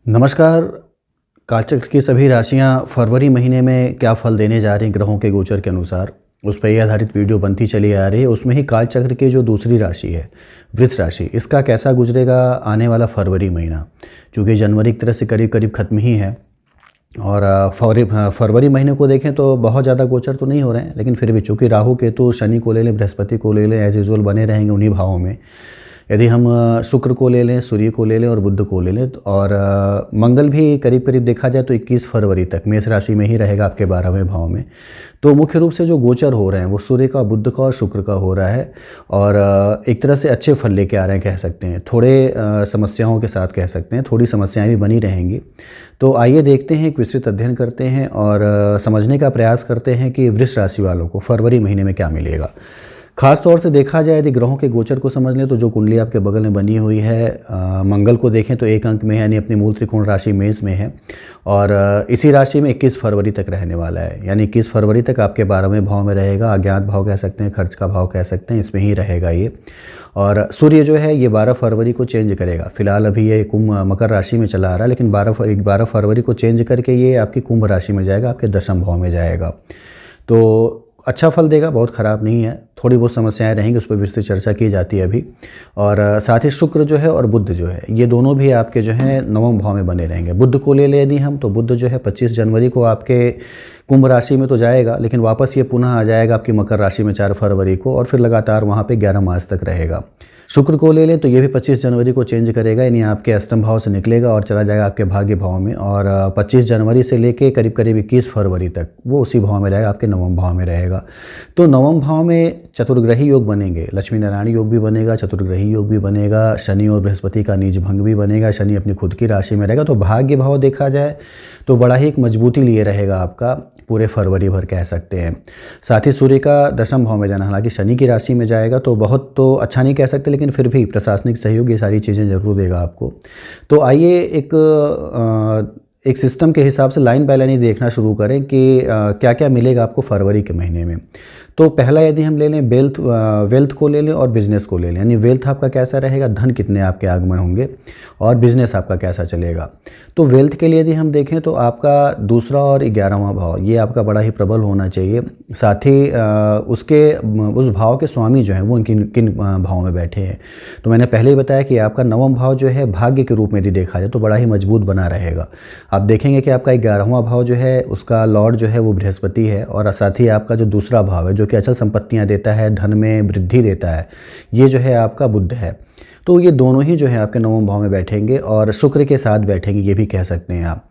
नमस्कार। कालचक्र की सभी राशियां फरवरी महीने में क्या फल देने जा रही हैं ग्रहों के गोचर के अनुसार, उस पर ही आधारित वीडियो बनती चली आ रही है। उसमें ही कालचक्र की जो दूसरी राशि है वृष राशि, इसका कैसा गुजरेगा आने वाला फरवरी महीना, क्योंकि जनवरी की तरह से करीब करीब खत्म ही है। और फरवरी महीने को देखें तो बहुत ज़्यादा गोचर तो नहीं हो रहे हैं, लेकिन फिर भी चूँकि राहु केतु शनि को ले लें, बृहस्पति को ले लें, एज यूजुअल बने रहेंगे उन्हीं भावों में। यदि हम शुक्र को ले लें, सूर्य को ले लें और बुध को ले लें, और मंगल भी करीब करीब देखा जाए तो 21 फरवरी तक मेष राशि में ही रहेगा आपके 12वें भाव में। तो मुख्य रूप से जो गोचर हो रहे हैं वो सूर्य का, बुध का और शुक्र का हो रहा है, और एक तरह से अच्छे फल लेके आ रहे हैं कह सकते हैं। थोड़े समस्याओं के साथ कह सकते हैं, थोड़ी समस्याएं भी बनी रहेंगी। तो आइए देखते हैं, एक विस्तृत अध्ययन करते हैं और समझने का प्रयास करते हैं कि वृष राशि वालों को फरवरी महीने में क्या मिलेगा। खास तौर से देखा जाए यदि ग्रहों के गोचर को समझ लें तो जो कुंडली आपके बगल में बनी हुई है, मंगल को देखें तो 1 अंक में है, यानी अपनी मूल त्रिकोण राशि मेष में है, और इसी राशि में 21 फरवरी तक रहने वाला है। यानी 21 फरवरी तक आपके 12वें भाव में रहेगा। अज्ञात भाव कह सकते हैं, खर्च का भाव कह सकते हैं, इसमें ही रहेगा ये। और सूर्य जो है ये 12 फरवरी को चेंज करेगा। फिलहाल अभी ये मकर राशि में चला आ रहा है, लेकिन 12 फरवरी को चेंज करके ये आपकी कुंभ राशि में जाएगा, आपके 10वें भाव में जाएगा। तो अच्छा फल देगा, बहुत ख़राब नहीं है। थोड़ी बहुत समस्याएं रहेंगी, उस पर विस्तृत चर्चा की जाती है अभी। और साथ ही शुक्र जो है और बुध जो है, ये दोनों भी आपके जो है 9वें भाव में बने रहेंगे। बुध को ले लें यदि हम, तो बुध जो है 25 जनवरी को आपके कुंभ राशि में तो जाएगा, लेकिन वापस ये पुनः आ जाएगा आपकी मकर राशि में 4 फरवरी को, और फिर लगातार वहाँ पे 11 मार्च तक रहेगा। शुक्र को ले लें तो ये भी 25 जनवरी को चेंज करेगा, यानी आपके अष्टम भाव से निकलेगा और चला जाएगा आपके भाग्य भाव में। और 25 जनवरी से लेके करीब करीब 21 फरवरी तक वो उसी भाव में रहेगा, आपके 9वें भाव में रहेगा। तो 9वें भाव में चतुर्ग्रही योग बनेंगे, लक्ष्मी नारायण योग भी बनेगा, चतुर्ग्रही योग भी बनेगा, शनि और बृहस्पति का नीच भंग भी बनेगा, शनि अपनी खुद की राशि में रहेगा। तो भाग्य भाव देखा जाए तो बड़ा ही एक मजबूती लिए रहेगा आपका पूरे फरवरी भर कह सकते हैं। साथ ही सूर्य का 10वें भाव में जाना, हालांकि शनि की राशि में जाएगा तो बहुत तो अच्छा नहीं कह सकते, लेकिन फिर भी प्रशासनिक सहयोग ये सारी चीज़ें ज़रूर देगा आपको। तो आइए एक सिस्टम के हिसाब से लाइन बाय लाइन ही देखना शुरू करें कि क्या क्या मिलेगा आपको फरवरी के महीने में। तो पहला यदि हम ले लें वेल्थ को ले लें और बिजनेस को ले लें, यानी वेल्थ आपका कैसा रहेगा, धन कितने आपके आगमन होंगे, और बिजनेस आपका कैसा चलेगा। तो वेल्थ के लिए यदि हम देखें तो आपका 2रा और 11वां भाव ये आपका बड़ा ही प्रबल होना चाहिए। साथ ही उस भाव के स्वामी जो हैं वो किन भाव में बैठे हैं। तो मैंने पहले ही बताया कि आपका 9वां भाव जो है भाग्य के रूप में यदि देखा जाए तो बड़ा ही मजबूत बना रहेगा। आप देखेंगे कि आपका 11वां भाव जो है उसका लॉर्ड जो है वो बृहस्पति है, और साथ ही आपका जो 2रा भाव है जो कि अचल संपत्तियां देता है, धन में वृद्धि देता है, ये जो है आपका बुध है। तो ये दोनों ही जो है आपके 9वें भाव में बैठेंगे और शुक्र के साथ बैठेंगे, ये भी कह सकते हैं आप।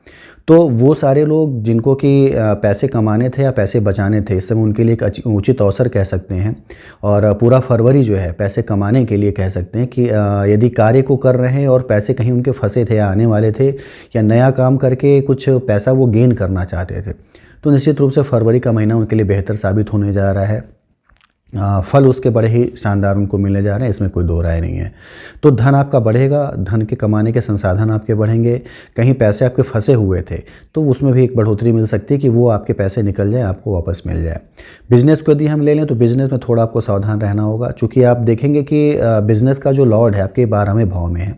तो वो सारे लोग जिनको कि पैसे कमाने थे या पैसे बचाने थे, इस समय उनके लिए एक उचित अवसर कह सकते हैं। और पूरा फरवरी जो है पैसे कमाने के लिए कह सकते हैं कि यदि कार्य को कर रहे हैं और पैसे कहीं उनके फंसे थे या आने वाले थे, या नया काम करके कुछ पैसा वो गेन करना चाहते थे, तो निश्चित रूप से फरवरी का महीना उनके लिए बेहतर साबित होने जा रहा है। फल उसके बड़े ही शानदार उनको मिलने जा रहे हैं, इसमें कोई दो राय नहीं है। तो धन आपका बढ़ेगा, धन के कमाने के संसाधन आपके बढ़ेंगे। कहीं पैसे आपके फंसे हुए थे तो उसमें भी एक बढ़ोतरी मिल सकती है कि वो आपके पैसे निकल जाए, आपको वापस मिल जाए। बिजनेस को यदि हम ले लें तो बिजनेस में थोड़ा आपको सावधान रहना होगा, चूँकि आप देखेंगे कि बिजनेस का जो लॉर्ड है आपके 12वें भाव में है,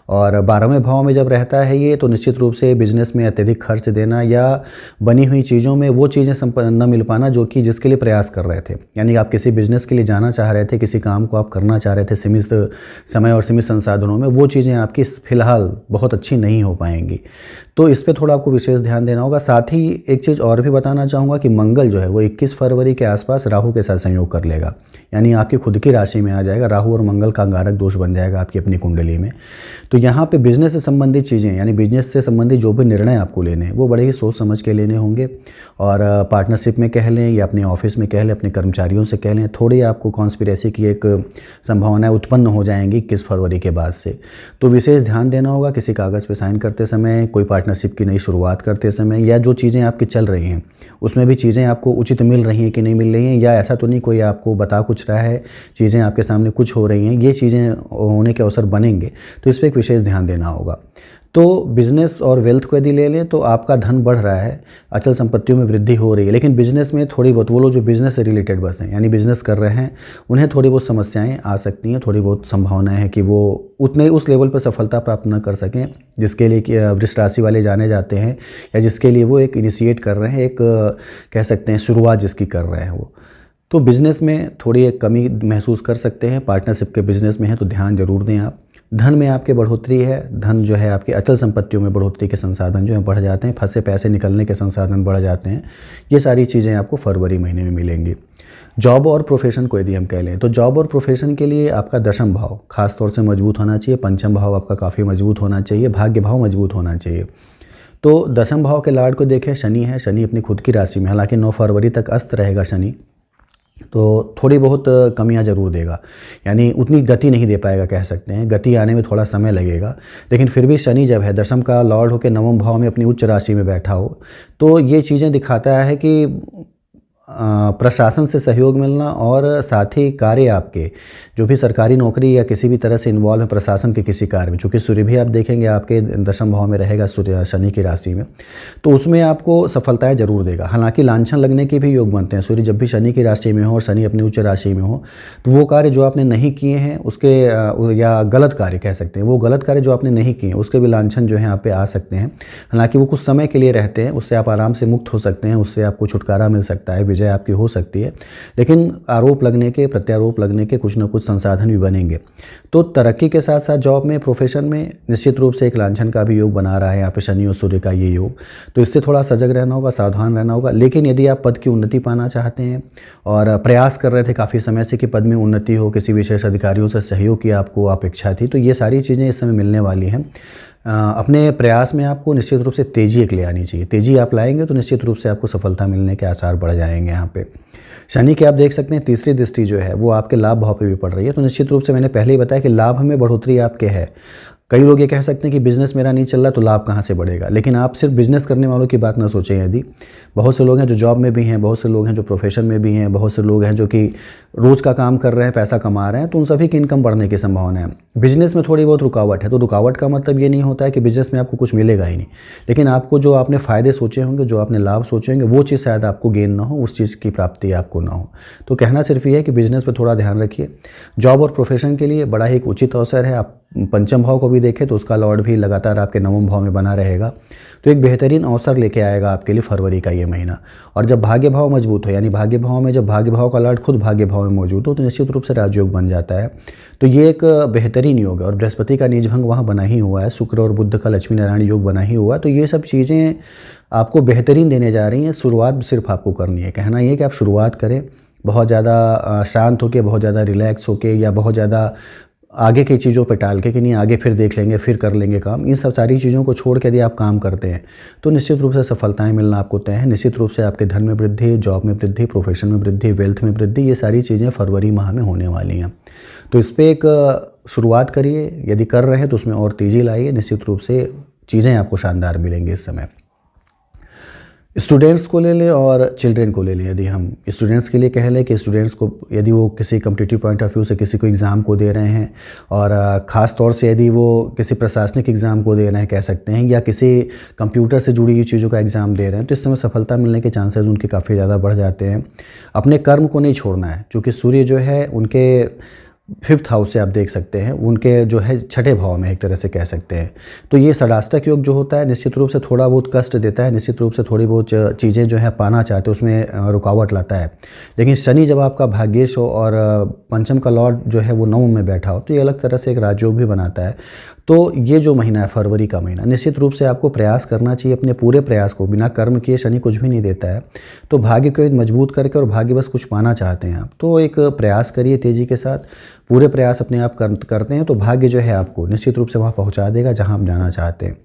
और 12वें भाव में जब रहता है ये, तो निश्चित रूप से बिजनेस में अत्यधिक खर्च देना या बनी हुई चीज़ों में वो चीज़ें न मिल पाना जो कि जिसके लिए प्रयास कर रहे थे। यानी आप किसी बिजनेस के लिए जाना चाह रहे थे, किसी काम को आप करना चाह रहे थे सीमित समय और सीमित संसाधनों में, वो चीज़ें आपकी फ़िलहाल बहुत अच्छी नहीं हो पाएंगी। तो इस पे थोड़ा आपको विशेष ध्यान देना होगा। साथ ही एक चीज़ और भी बताना चाहूँगा कि मंगल जो है वो 21 फरवरी के आसपास राहु के साथ संयोग कर लेगा, यानी आपकी खुद की राशि में आ जाएगा। राहु और मंगल का अंगारक दोष बन जाएगा आपकी अपनी कुंडली में। तो यहाँ पे बिजनेस से संबंधित चीज़ें, यानी बिजनेस से संबंधित जो भी निर्णय आपको लेने हैं वो बड़े ही सोच समझ के लेने होंगे। और पार्टनरशिप में कह लें या अपने ऑफिस में कह लें, अपने कर्मचारियों से कह लें, थोड़ी आपको कॉन्स्पिरेसी की एक संभावनाएं उत्पन्न हो जाएंगी 21 फरवरी के बाद से। तो विशेष ध्यान देना होगा किसी कागज़ पर साइन करते समय, कोई पार्टनरशिप की नई शुरुआत करते समय, या जो चीज़ें आपकी चल रही हैं उसमें भी चीज़ें आपको उचित मिल रही हैं कि नहीं मिल रही हैं, या ऐसा तो नहीं कोई आपको बता कुछ रहा है, चीज़ें आपके सामने कुछ हो रही हैं, ये चीज़ें होने के अवसर बनेंगे। तो इस पर एक विशेष ध्यान देना होगा। तो बिजनेस और वेल्थ को यदि ले लें तो आपका धन बढ़ रहा है, अचल संपत्तियों में वृद्धि हो रही है, लेकिन बिजनेस में थोड़ी बहुत, वो लोग जो बिजनेस से रिलेटेड बस हैं, यानी बिजनेस कर रहे हैं, उन्हें थोड़ी बहुत समस्याएं आ सकती हैं, थोड़ी बहुत संभावनाएं हैं कि वो उतने उस लेवल पर सफलता प्राप्त न कर सकें जिसके लिए कि वृष राशि वाले जाने जाते हैं, या जिसके लिए वो एक इनिशिएट कर रहे हैं, एक कह सकते हैं शुरुआत जिसकी कर रहे हैं वो। तो बिज़नेस में थोड़ी एक कमी महसूस कर सकते हैं। पार्टनरशिप के बिज़नेस में है तो ध्यान जरूर दें आप। धन में आपके बढ़ोतरी है, धन जो है आपकी अचल संपत्तियों में बढ़ोतरी के संसाधन जो है बढ़ जाते हैं, फंसे पैसे निकलने के संसाधन बढ़ जाते हैं। ये सारी चीज़ें आपको फरवरी महीने में मिलेंगी। जॉब और प्रोफेशन को यदि हम कह लें तो जॉब और प्रोफेशन के लिए आपका दशम भाव खास तौर से मजबूत होना चाहिए, पंचम भाव आपका काफ़ी मजबूत होना चाहिए, भाग्य भाव मजबूत होना चाहिए। तो दशम भाव के लार्ड को देखें, शनि है, शनि अपनी खुद की राशि में, हालांकि 9 फरवरी तक अस्त रहेगा शनि, तो थोड़ी बहुत कमियां ज़रूर देगा, यानी उतनी गति नहीं दे पाएगा, कह सकते हैं गति आने में थोड़ा समय लगेगा। लेकिन फिर भी शनि जब है दशम का लॉर्ड होकर नवम भाव में अपनी उच्च राशि में बैठा हो, तो ये चीज़ें दिखाता है कि प्रशासन से सहयोग मिलना और साथ ही कार्य आपके जो भी सरकारी नौकरी या किसी भी तरह से इन्वॉल्व है प्रशासन के किसी कार्य में, चूँकि सूर्य भी आप देखेंगे आपके दशम भाव में रहेगा, सूर्य शनि की राशि में, तो उसमें आपको सफलताएं जरूर देगा। हालांकि लांछन लगने के भी योग बनते हैं। सूर्य जब भी शनि की राशि में हो और शनि अपनी उच्च राशि में हो, तो वो कार्य जो आपने नहीं किए हैं उसके या गलत कार्य कह सकते हैं, वो गलत कार्य जो आपने नहीं किए उसके भी लांछन जो है आप पे आ सकते हैं। हालांकि वो कुछ समय के लिए रहते हैं, उससे आप आराम से मुक्त हो सकते हैं, उससे आपको छुटकारा मिल सकता है, विजय आपकी हो सकती है। लेकिन आरोप लगने के, प्रत्यारोप लगने के कुछ ना कुछ संसाधन भी बनेंगे। तो तरक्की के साथ साथ जॉब में, प्रोफेशन में निश्चित रूप से एक लांछन का भी योग बना रहा है यहाँ पे शनि और सूर्य का ये योग, तो इससे थोड़ा सजग रहना होगा, सावधान रहना होगा। लेकिन यदि आप पद की उन्नति पाना चाहते हैं और प्रयास कर रहे थे काफ़ी समय से कि पद में उन्नति हो, किसी विशेष अधिकारियों से सहयोग की आपको अपेक्षा थी, तो ये सारी चीज़ें इस समय मिलने वाली हैं। अपने प्रयास में आपको निश्चित रूप से तेज़ी एक ले आनी चाहिए। तेज़ी आप लाएंगे तो निश्चित रूप से आपको सफलता मिलने के आसार बढ़ जाएंगे। यहाँ पे शनि के आप देख सकते हैं तीसरी दृष्टि जो है वो आपके लाभ भाव पे भी पड़ रही है, तो निश्चित रूप से मैंने पहले ही बताया कि लाभ में बढ़ोतरी आपके है। कई लोग ये कह सकते हैं कि बिज़नेस मेरा नहीं चल रहा तो लाभ कहाँ से बढ़ेगा, लेकिन आप सिर्फ बिज़नेस करने वालों की बात ना सोचें। यदि बहुत से लोग हैं जो जॉब में भी हैं, बहुत से लोग हैं जो प्रोफेशन में भी हैं, बहुत से लोग हैं जो कि रोज़ का काम कर रहे हैं, पैसा कमा रहे हैं, तो उन सभी की इनकम बढ़ने की संभावना है। बिज़नेस में थोड़ी बहुत रुकावट है, तो रुकावट का मतलब ये नहीं होता है कि बिज़नेस में आपको कुछ मिलेगा ही नहीं, लेकिन आपको जो आपने फ़ायदे सोचे होंगे, जो आपने लाभ सोचे होंगे, वो चीज़ शायद आपको गेन ना हो, उस चीज़ की प्राप्ति आपको ना हो। तो कहना सिर्फ ये है कि बिज़नेस पर थोड़ा ध्यान रखिए। जॉब और प्रोफेशन के लिए बड़ा ही एक उचित अवसर है। आप पंचम भाव को भी देखें तो उसका लॉर्ड भी लगातार आपके नवम भाव में बना रहेगा, तो एक बेहतरीन अवसर लेके आएगा आपके लिए फरवरी का ये महीना। और जब भाग्य भाव मजबूत हो, यानी भाग्य भाव में जब भाग्य भाव का लॉर्ड खुद भाग्य भाव में मौजूद हो, तो निश्चित रूप से राजयोग बन जाता है। तो ये एक बेहतरीन योग है। और बृहस्पति का नीच भंग वहाँ बना ही हुआ है, शुक्र और बुध का लक्ष्मी नारायण योग बना ही हुआ है। तो ये सब चीज़ें आपको बेहतरीन देने जा रही हैं। शुरुआत सिर्फ आपको करनी है। कहना ये है कि आप शुरुआत करें, बहुत ज़्यादा शांत होकर, बहुत ज़्यादा रिलैक्स होकर, या बहुत ज़्यादा आगे की चीज़ों पे टाल के कि नहीं आगे फिर देख लेंगे, फिर कर लेंगे काम, इन सब सारी चीज़ों को छोड़ के यदि आप काम करते हैं तो निश्चित रूप से सफलताएं मिलना आपको तय है। निश्चित रूप से आपके धन में वृद्धि, जॉब में वृद्धि, प्रोफेशन में वृद्धि, वेल्थ में वृद्धि, ये सारी चीज़ें फरवरी माह में होने वाली हैं। तो इस पर एक शुरुआत करिए, यदि कर रहे हैं तो उसमें और तेज़ी लाइए। निश्चित रूप से चीज़ें आपको शानदार मिलेंगी इस समय। स्टूडेंट्स को ले लें और चिल्ड्रेन को ले लें। यदि हम स्टूडेंट्स के लिए कह लें कि स्टूडेंट्स को यदि वो किसी कॉम्पिटिटिव पॉइंट ऑफ व्यू से किसी को एग्ज़ाम को दे रहे हैं, और ख़ास तौर से यदि वो किसी प्रशासनिक एग्ज़ाम को दे रहे हैं कह सकते हैं, या किसी कंप्यूटर से जुड़ी हुई चीज़ों का एग्ज़ाम दे रहे हैं, तो इस समय सफलता मिलने के चांसेस उनके काफ़ी ज़्यादा बढ़ जाते हैं। अपने कर्म को नहीं छोड़ना है, क्योंकि सूर्य जो है उनके 5th हाउस से आप देख सकते हैं, उनके जो है 6ठे भाव में एक तरह से कह सकते हैं। तो ये षडाष्टक योग जो होता है निश्चित रूप से थोड़ा बहुत कष्ट देता है, निश्चित रूप से थोड़ी बहुत चीज़ें जो है पाना चाहते हैं उसमें रुकावट लाता है। लेकिन शनि जब आपका भाग्येश हो और पंचम का लॉर्ड जो है वो नवम में बैठा हो, तो ये अलग तरह से एक राजयोग भी बनाता है। तो ये जो महीना है फरवरी का महीना, निश्चित रूप से आपको प्रयास करना चाहिए। अपने पूरे प्रयास को, बिना कर्म किए शनि कुछ भी नहीं देता है। तो भाग्य को मजबूत करके, और भाग्य बस कुछ पाना चाहते हैं आप, तो एक प्रयास करिए तेज़ी के साथ। पूरे प्रयास अपने आप करते हैं तो भाग्य जो है आपको निश्चित रूप से वहाँ पहुँचा देगा जहाँ आप जाना चाहते हैं।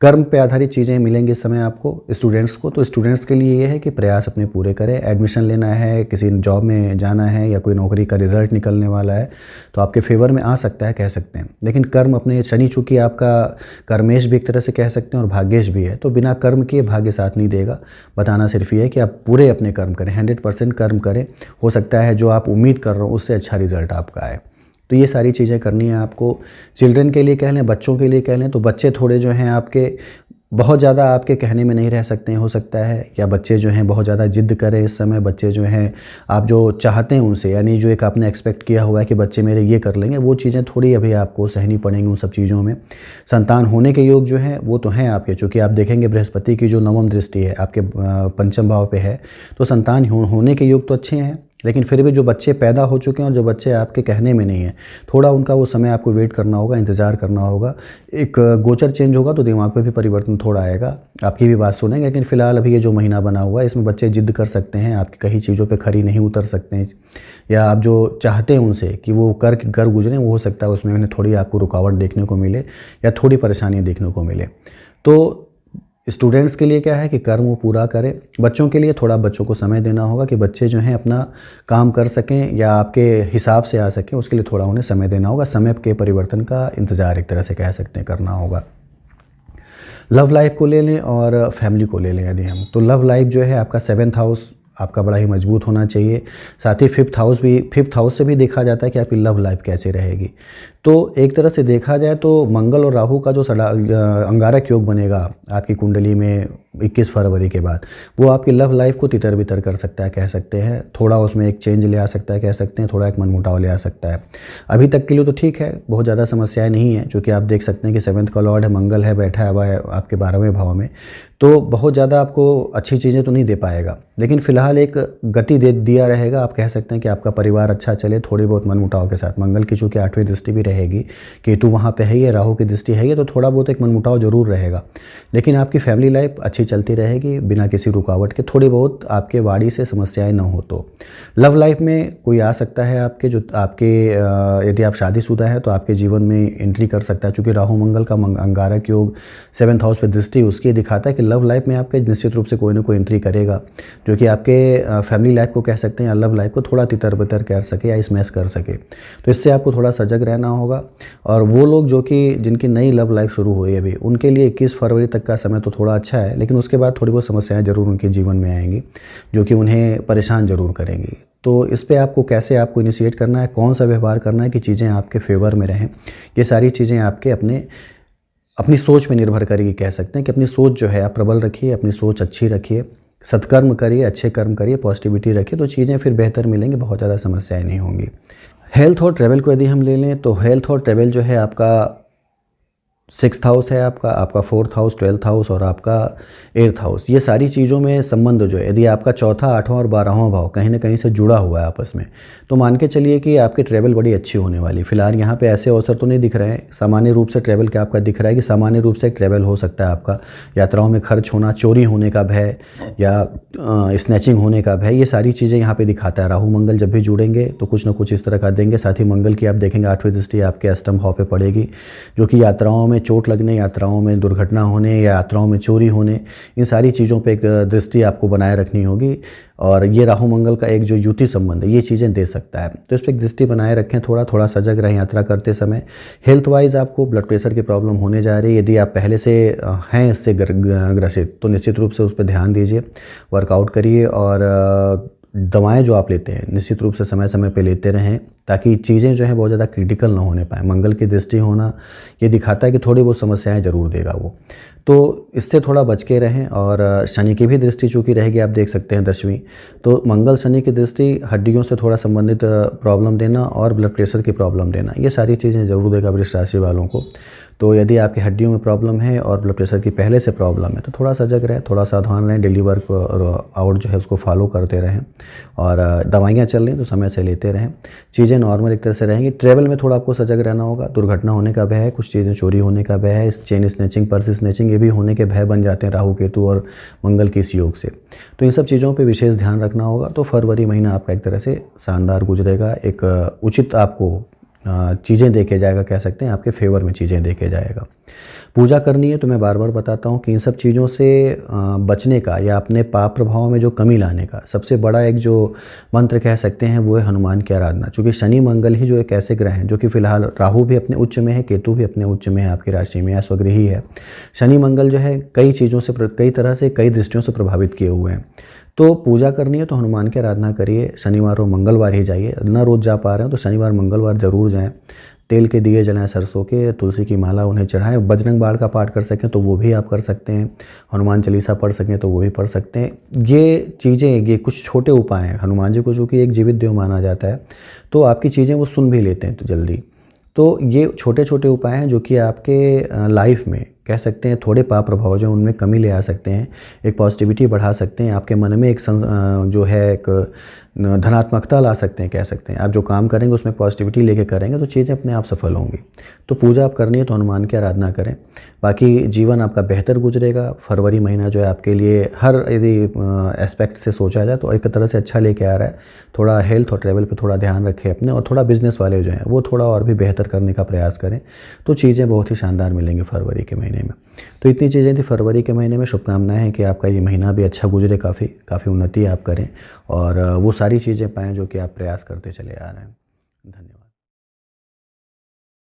कर्म पे आधारित चीज़ें मिलेंगी इस समय आपको स्टूडेंट्स को। तो स्टूडेंट्स के लिए ये है कि प्रयास अपने पूरे करें। एडमिशन लेना है, किसी जॉब में जाना है, या कोई नौकरी का रिजल्ट निकलने वाला है तो आपके फेवर में आ सकता है कह सकते हैं। लेकिन कर्म अपने, शनि चूँकि आपका कर्मेश भी एक तरह से कह सकते हैं और भाग्येश भी है, तो बिना कर्म किए भाग्य साथ नहीं देगा। बताना सिर्फ ये है कि आप पूरे अपने कर्म करें, 100% कर्म करें। हो सकता है जो आप उम्मीद कर रहे हो उससे अच्छा रिजल्ट आपका आए। तो ये सारी चीज़ें करनी है आपको। चिल्ड्रन के लिए कह लें, बच्चों के लिए कह लें, तो बच्चे थोड़े जो हैं आपके बहुत ज़्यादा आपके कहने में नहीं रह सकते हैं, हो सकता है, या बच्चे जो हैं बहुत ज़्यादा ज़िद करें इस समय। बच्चे जो हैं आप जो चाहते हैं उनसे, यानी जो एक आपने एक्सपेक्ट किया हुआ है कि बच्चे मेरे ये कर लेंगे, वो चीज़ें थोड़ी अभी आपको सहनी पड़ेंगी उन सब चीज़ों में। संतान होने के योग जो हैं वो तो हैं आपके, चूँकि आप देखेंगे बृहस्पति की जो नवम दृष्टि है आपके पंचम भाव पे है, तो संतान होने के योग तो अच्छे हैं, लेकिन फिर भी जो बच्चे पैदा हो चुके हैं और जो बच्चे आपके कहने में नहीं है, थोड़ा उनका वो समय आपको वेट करना होगा, इंतज़ार करना होगा। एक गोचर चेंज होगा तो दिमाग पे भी परिवर्तन थोड़ा आएगा, आपकी भी बात सुनेंगे। लेकिन फ़िलहाल अभी ये जो महीना बना हुआ है इसमें बच्चे ज़िद कर सकते हैं, आपकी कई चीज़ों पे खरी नहीं उतर सकते हैं, या आप जो चाहते हैं उनसे कि वो कर गुजरें, वो हो सकता है उसमें उन्हें थोड़ी आपको रुकावट देखने को मिले या थोड़ी परेशानी देखने को मिले। तो स्टूडेंट्स के लिए क्या है कि कर्म वो पूरा करें। बच्चों के लिए थोड़ा बच्चों को समय देना होगा कि बच्चे जो हैं अपना काम कर सकें या आपके हिसाब से आ सकें, उसके लिए थोड़ा उन्हें समय देना होगा। समय के परिवर्तन का इंतज़ार एक तरह से कह सकते हैं करना होगा। लव लाइफ को ले लें और फैमिली को ले लें यदि हम, तो लव लाइफ जो है आपका 7th हाउस आपका बड़ा ही मजबूत होना चाहिए। साथ ही 5th हाउस से भी देखा जाता है कि आपकी लव लाइफ कैसे रहेगी। तो एक तरह से देखा जाए तो मंगल और राहु का जो अंगारक योग बनेगा आपकी कुंडली में 21 फरवरी के बाद, वो आपकी लव लाइफ को तितर बितर कर सकता है, कह सकते हैं। थोड़ा उसमें एक चेंज ले आ सकता है, कह सकते हैं, थोड़ा एक मनमुटाव ले आ सकता है। अभी तक के लिए तो ठीक है, बहुत ज़्यादा समस्याएं नहीं है, क्योंकि आप देख सकते हैं कि 7th का लॉर्ड है, मंगल है, बैठा हुआ है आपके 12वें भाव में, तो बहुत ज़्यादा आपको अच्छी चीज़ें तो नहीं दे पाएगा, लेकिन फ़िलहाल एक गति दे दिया रहेगा। आप कह सकते हैं कि आपका परिवार अच्छा चले, थोड़ी बहुत मनमुटाव के साथ। मंगल की चूँकि 8वीं दृष्टि भी रहेगी, केतु वहाँ पे है ही है, राहु की दृष्टि है ही, तो थोड़ा बहुत एक मनमुटाव जरूर रहेगा, लेकिन आपकी फैमिली लाइफ अच्छी चलती रहेगी बिना किसी रुकावट के। थोड़ी बहुत आपके वाड़ी से समस्याएं न हो तो लव लाइफ में कोई आ सकता है आपके, जो आपके यदि आप शादीशुदा है तो आपके जीवन में एंट्री कर सकता है, क्योंकि राहु मंगल का अंगारक योग 7th हाउस पे दृष्टि उसकी दिखाता है कि लव लाइफ में आपके निश्चित रूप से कोई ना कोई एंट्री करेगा, जो कि आपके फैमिली लाइफ को कह सकते हैं या लव लाइफ को थोड़ा तितर बितर कर सके या स्मैश कर सके। तो इससे आपको थोड़ा सजग रहना होगा। और वो लोग जो कि जिनकी नई लव लाइफ शुरू हुई अभी, उनके लिए 21 फरवरी तक का समय तो थोड़ा अच्छा है, लेकिन उसके बाद थोड़ी बहुत समस्याएं ज़रूर उनके जीवन में आएंगी, जो कि उन्हें परेशान ज़रूर करेंगी। तो इस पे आपको कैसे आपको इनिशिएट करना है, कौन सा व्यवहार करना है कि चीज़ें आपके फेवर में रहें, ये सारी चीज़ें आपके अपनी सोच में निर्भर करेगी, कह सकते हैं कि अपनी सोच जो है आप प्रबल रखिए, अपनी सोच अच्छी रखिए, सत्कर्म करिए, अच्छे कर्म करिए, पॉजिटिविटी रखिए, तो चीज़ें फिर बेहतर मिलेंगी, बहुत ज़्यादा समस्याएं नहीं होंगी। हेल्थ और ट्रैवल को यदि हम ले लें तो हेल्थ और ट्रैवल जो है आपका 6th हाउस है, आपका 4th हाउस, 12th हाउस और आपका 8th हाउस। ये सारी चीज़ों में संबंध जो है, यदि आपका 4था, 8वां और 12वां भाव कहीं ना कहीं से जुड़ा हुआ है आपस में, तो मान के चलिए कि आपकी ट्रैवल बड़ी अच्छी होने वाली। फिलहाल यहाँ पे ऐसे अवसर तो नहीं दिख रहे हैं। सामान्य रूप से ट्रैवल क्या आपका दिख रहा है कि सामान्य रूप से एक ट्रैवल हो सकता है आपका, यात्राओं में खर्च होना, चोरी होने का भय या स्नैचिंग होने का भय, ये सारी चीज़ें यहाँ पे दिखाता है। राहु मंगल जब भी जुड़ेंगे तो कुछ ना कुछ इस तरह का देंगे। साथ ही मंगल की आप देखेंगे 8वीं दृष्टि आपके अष्टम भाव पे पड़ेगी, जो कि यात्राओं में चोट लगने, यात्राओं में दुर्घटना होने या यात्राओं में चोरी होने, इन सारी चीज़ों पे एक दृष्टि आपको बनाए रखनी होगी। और ये राहु मंगल का एक जो युति संबंध है, ये चीज़ें दे सकता है, तो इस पर एक दृष्टि बनाए रखें, थोड़ा सजग रहें यात्रा करते समय। हेल्थ वाइज आपको ब्लड प्रेशर की प्रॉब्लम होने जा रही है, यदि आप पहले से हैं इससे ग्रसित तो निश्चित रूप से उस पर ध्यान दीजिए, वर्कआउट करिए और दवाएं जो आप लेते हैं निश्चित रूप से समय समय पे लेते रहें, ताकि चीज़ें जो हैं बहुत ज़्यादा क्रिटिकल ना होने पाए। मंगल की दृष्टि होना ये दिखाता है कि थोड़ी बहुत समस्याएं ज़रूर देगा वो, तो इससे थोड़ा बच के रहें। और शनि की भी दृष्टि चूँकि रहेगी, आप देख सकते हैं 10वीं, तो मंगल शनि की दृष्टि हड्डियों से थोड़ा संबंधित प्रॉब्लम देना और ब्लड प्रेशर की प्रॉब्लम देना, ये सारी चीज़ें ज़रूर देगा वृष राशि वालों को। तो यदि आपकी हड्डियों में प्रॉब्लम है और ब्लड प्रेशर की पहले से प्रॉब्लम है तो थोड़ा सजग रहें, थोड़ा सावधान रहें, डेली वर्क और आउट जो है उसको फॉलो करते रहें, और दवाइयाँ चल रही तो समय से लेते रहें, चीज़ें नॉर्मल एक तरह से रहेंगी। ट्रैवल में थोड़ा आपको सजग रहना होगा, दुर्घटना होने का भय है, कुछ चीज़ें चोरी होने का भय है, चेन स्नैचिंग, पर्स स्नैचिंग, ये भी होने के भय बन जाते हैं राहु केतु और मंगल के इस योग से। तो इन सब चीज़ों पे विशेष ध्यान रखना होगा। तो फरवरी महीना आपका एक तरह से शानदार गुजरेगा, एक उचित आपको चीज़ें देके जाएगा, कह सकते हैं आपके फेवर में चीज़ें देके जाएगा। पूजा करनी है तो मैं बार बार बताता हूँ कि इन सब चीज़ों से बचने का या अपने पाप प्रभाव में जो कमी लाने का सबसे बड़ा एक जो मंत्र कह सकते हैं वो है हनुमान की आराधना। क्योंकि शनि मंगल ही जो एक ऐसे ग्रह हैं जो कि फिलहाल राहु भी अपने उच्च में है, केतु भी अपने उच्च में है, आपकी राशि में स्वगृही है। शनि मंगल जो है कई चीज़ों से, कई तरह से, कई दृष्टियों से प्रभावित किए हुए हैं। तो पूजा करनी है तो हनुमान की आराधना करिए, शनिवार और मंगलवार ही जाइए, ना रोज़ जा पा रहे हो तो शनिवार मंगलवार ज़रूर जाएँ। तेल के दिए जलाएँ सरसों के, तुलसी की माला उन्हें चढ़ाएँ, बजरंग बाण का पाठ कर सकें तो वो भी आप कर सकते हैं, हनुमान चालीसा पढ़ सकें तो वो भी पढ़ सकते हैं। ये चीज़ें, ये कुछ छोटे उपाय हैं। हनुमान जी को चूँकि एक जीवित देव माना जाता है, तो आपकी चीज़ें वो सुन भी लेते हैं तो जल्दी। तो ये छोटे-छोटे उपाय हैं जो कि आपके लाइफ में कह सकते हैं थोड़े पाप प्रभाव जो उनमें कमी ले आ सकते हैं, एक पॉजिटिविटी बढ़ा सकते हैं, आपके मन में एक जो है एक धनात्मकता ला सकते हैं, कह सकते हैं। आप जो काम करेंगे उसमें पॉजिटिविटी लेके करेंगे तो चीज़ें अपने आप सफल होंगी। तो पूजा आप करनी है तो हनुमान की आराधना करें। बाकी जीवन आपका बेहतर गुजरेगा। फरवरी महीना जो है आपके लिए हर यदि एस्पेक्ट से सोचा जाए तो एक तरह से अच्छा लेके आ रहा है। थोड़ा हेल्थ और ट्रैवल पे थोड़ा ध्यान रखें अपने, और थोड़ा बिज़नेस वाले जो हैं वो थोड़ा और भी बेहतर करने का प्रयास करें, तो चीज़ें बहुत ही शानदार मिलेंगी फरवरी के महीने में। तो इतनी चीज़ें थी फरवरी के महीने में। शुभकामनाएँ हैं कि आपका ये महीना भी अच्छा गुजरे, काफ़ी उन्नति आप करें और वो सारी चीज़ें पाएँ जो कि आप प्रयास करते चले आ रहे हैं। धन्यवाद।